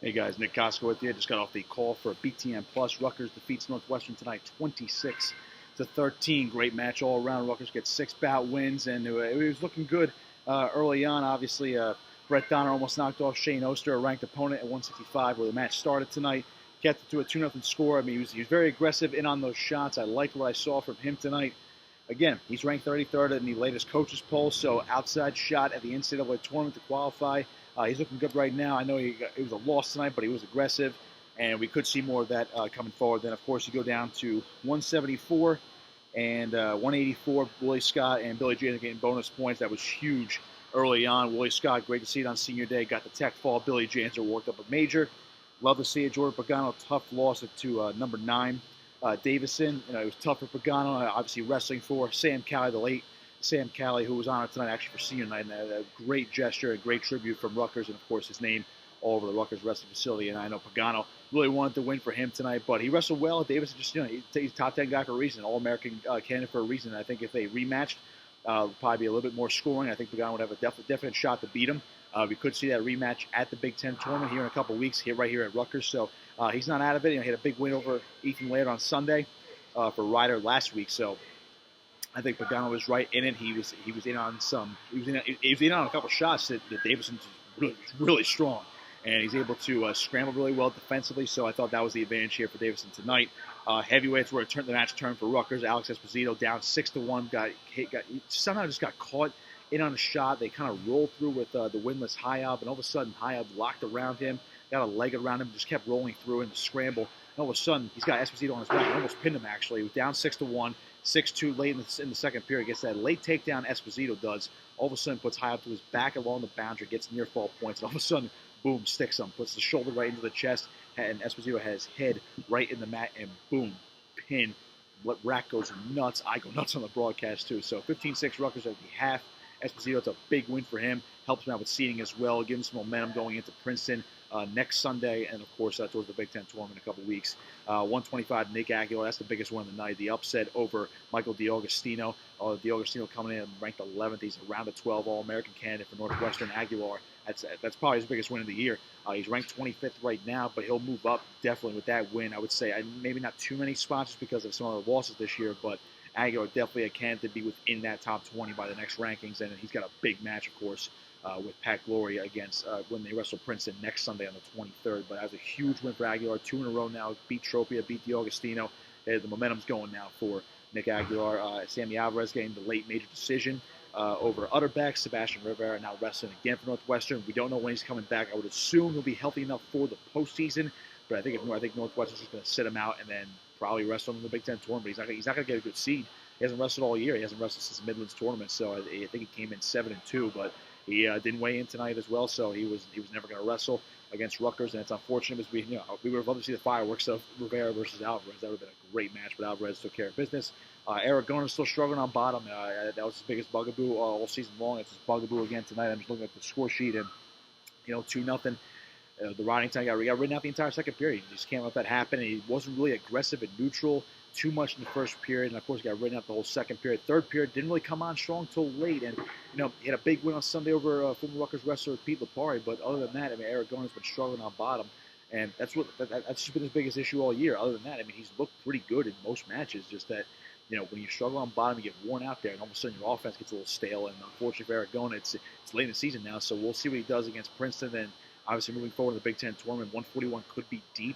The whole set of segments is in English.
Hey guys, Nick Kosko with you. Just got off the call for BTN Plus. Rutgers defeats Northwestern tonight, 26-13. Great match all around. Rutgers gets 6 bout wins, and it was looking good early on. Obviously, Brett Donner almost knocked off Shane Oster, a ranked opponent, at 165, where the match started tonight. Kept it to a 2-0 score. I mean, he was very aggressive in on those shots. I liked what I saw from him tonight. Again, he's ranked 33rd in the latest coaches poll, so outside shot at the NCAA tournament to qualify. He's looking good right now. I know it was a loss tonight, but he was aggressive, and we could see more of that coming forward. Then, of course, you go down to 174 and 184. Willie Scott and Billy James getting bonus points. That was huge early on. Willie Scott, great to see it on senior day. Got the tech fall. Billy James worked up a major. Love to see it. Jordan Pagano, tough loss to number 9. Davison, it was tough for Pagano, obviously wrestling for Sam Cali, the late Sam Cali, who was honored tonight actually for senior night, and a great gesture, a great tribute from Rutgers, and of course his name all over the Rutgers wrestling facility. And I know Pagano really wanted to win for him tonight, but he wrestled well. Davison just, he's top 10 guy for a reason, All-American candidate for a reason. And I think if they rematched, probably be a little bit more scoring. I think Pagano would have a definite shot to beat him. We could see that rematch at the Big Ten tournament here in a couple of weeks, right here at Rutgers. So he's not out of it. He had a big win over Ethan Laird on Sunday for Ryder last week. So I think Pagano was right in it. He was in on a couple shots that Davison's really strong, and he's able to scramble really well defensively. So I thought that was the advantage here for Davison tonight. Heavyweights where the match turned for Rutgers. Alex Esposito down 6-1. Somehow just got caught in on a shot. They kind of rolled through with the winless Hayab, and all of a sudden Hayab locked around him, got a leg around him, just kept rolling through in the scramble. And all of a sudden he's got Esposito on his back. He almost pinned him actually. He was down 6-1. 6-2 late in the second period. Gets that late takedown Esposito does. All of a sudden puts Hayab to his back along the boundary, gets near fall points, and all of a sudden, boom, sticks him. Puts the shoulder right into the chest, and Esposito has his head right in the mat, and boom, pin. Rack goes nuts. I go nuts on the broadcast too. So 15-6 Rutgers at the half. Esposito, it's a big win for him. Helps him out with seeding as well. Gives him some momentum going into Princeton next Sunday, and of course towards the Big Ten tournament in a couple weeks. 125 Nick Aguilar, that's the biggest one of the night. The upset over Michael DiAugustino. DiAugustino coming in ranked 11th. He's a round of 12 All-American candidate for Northwestern. Aguilar, that's probably his biggest win of the year. He's ranked 25th right now, but he'll move up definitely with that win. I would say maybe not too many spots just because of some other losses this year, but Aguilar definitely a candidate to be within that top 20 by the next rankings, and he's got a big match, of course, with Pat Glory against when they wrestle Princeton next Sunday on the 23rd. But that was a huge win for Aguilar. 2 in a row now. Beat Tropia, beat DiAugustino. The momentum's going now for Nick Aguilar. Sammy Alvarez getting the late major decision over Utterback. Sebastian Rivera now wrestling again for Northwestern. We don't know when he's coming back. I would assume he'll be healthy enough for the postseason, but I think Northwestern's just going to sit him out and then probably wrestle him in the Big Ten tournament. He's not going to get a good seed. He hasn't wrestled all year. He hasn't wrestled since the Midlands tournament, so I think he came in 7-2, but he didn't weigh in tonight as well, so he was never going to wrestle against Rutgers, and it's unfortunate because we would have loved to see the fireworks of Rivera versus Alvarez. That would have been a great match, but Alvarez took care of business. Aragona is still struggling on bottom. That was his biggest bugaboo all season long. It's his bugaboo again tonight. I'm just looking at the score sheet, and 2-0. The riding time got ridden out the entire second period. You just can't let that happen. And he wasn't really aggressive and neutral too much in the first period, and of course he got ridden out the whole second period. Third period didn't really come on strong till late, and he had a big win on Sunday over former Rutgers wrestler Pete Lipari. But other than that, Aragona's been struggling on bottom, and that's just been his biggest issue all year. Other than that, he's looked pretty good in most matches. Just that when you struggle on bottom, you get worn out there, and all of a sudden your offense gets a little stale. And unfortunately for Aragona, it's late in the season now, so we'll see what he does against Princeton. And obviously moving forward in the Big Ten tournament, 141 could be deep.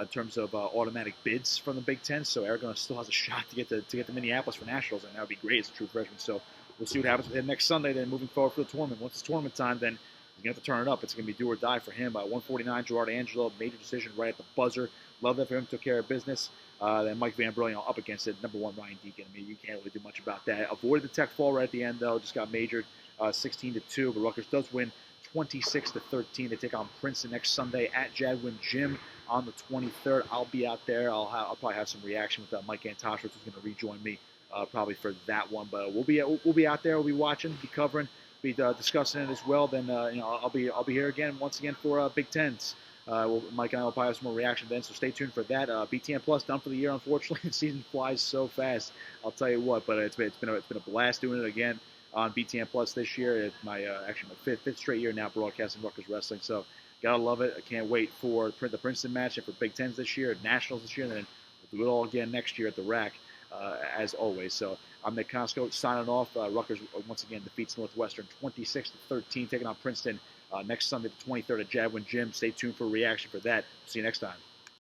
In terms of automatic bids from the Big Ten, so Aragona still has a shot to get to Minneapolis for Nationals, and that would be great as a true freshman. So we'll see what happens with him next Sunday. Then moving forward for the tournament, once it's tournament time, then he's going to have to turn it up. It's going to be do or die for him. 149, Gerard Angelo, major decision right at the buzzer. Love that for him. Took care of business. Then Mike Van Brilliant up against it. Number 1, Ryan Deacon. You can't really do much about that. Avoided the tech fall right at the end though. Just got majored 16-2. But Rutgers does win 26-13. They take on Princeton next Sunday at Jadwin Gym on the 23rd. I'll be out there. I'll probably have some reaction with Mike Antoswitz, who's going to rejoin me probably for that one. But we'll be out there. We'll be watching, be covering, be discussing it as well. Then I'll be here again once again for Big Tens. Mike and I will probably have some more reaction then, so stay tuned for that. BTN Plus done for the year. Unfortunately, the season flies so fast. I'll tell you what, but it's been a blast doing it again on BTN Plus this year. It's my fifth straight year now broadcasting Rutgers Wrestling. So Gotta love it. I can't wait for the Princeton match and for Big Tens this year, Nationals this year, and then we'll do it all again next year at the RAC, as always. So I'm Nick Kosko signing off. Rutgers once again defeats Northwestern 26-13, taking on Princeton next Sunday, the 23rd at Jadwin Gym. Stay tuned for a reaction for that. See you next time.